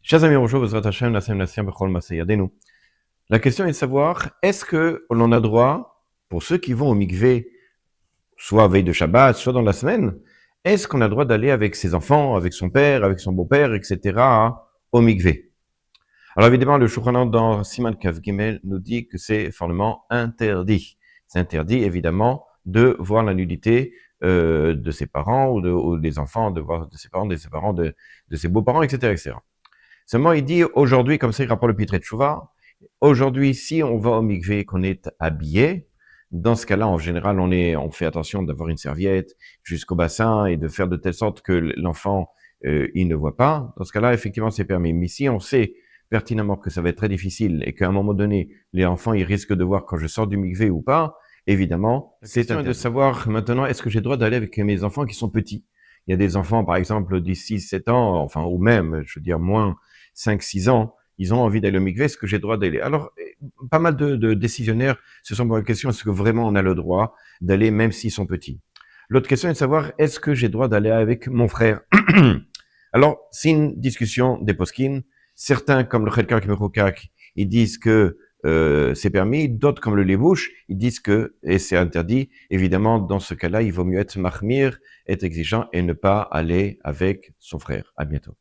Chers amis, bonjour, Bezrat Hashem, Nassem Nassiem, Bechol Maseh Yadenu. La question est de savoir, est-ce que l'on a droit, pour ceux qui vont au mikvé, soit veille de Shabbat, soit dans la semaine, est-ce qu'on a le droit d'aller avec ses enfants, avec son père, avec son beau-père, etc., au mikvé? Alors évidemment, le Shulchan Aruch dans Siman Kaf Gimel nous dit que c'est formellement interdit. C'est interdit, évidemment, de voir la nudité de ses parents ou des enfants, de voir de ses parents, de ses beaux-parents, etc., etc. Seulement, il dit aujourd'hui, comme ça il rapporte le Pitrei Teshuvah, aujourd'hui, si on va au mikvé, qu'on est habillé, dans ce cas-là, en général, on fait attention d'avoir une serviette jusqu'au bassin et de faire de telle sorte que l'enfant, il ne voit pas. Dans ce cas-là, effectivement, c'est permis. Mais si on sait pertinemment que ça va être très difficile et qu'à un moment donné, les enfants, ils risquent de voir quand je sors du mikvé ou pas, évidemment, c'est interdit de savoir maintenant, est-ce que j'ai le droit d'aller avec mes enfants qui sont petits? Il y a des enfants, par exemple, de 6, 7 ans, enfin, ou même, je veux dire, moins 5, 6 ans, ils ont envie d'aller au mikvé, est-ce que j'ai le droit d'aller? Alors, pas mal de décisionnaires se sont posé la question, est-ce que vraiment on a le droit d'aller même s'ils sont petits? L'autre question est de savoir, est-ce que j'ai le droit d'aller avec mon frère? Alors, c'est une discussion des poskim. Certains, comme le Chelkak et Mechokak, ils disent que c'est permis. D'autres, comme le Lebouche, ils disent que et c'est interdit. Évidemment, dans ce cas-là, il vaut mieux être mahmir, être exigeant et ne pas aller avec son frère. À bientôt.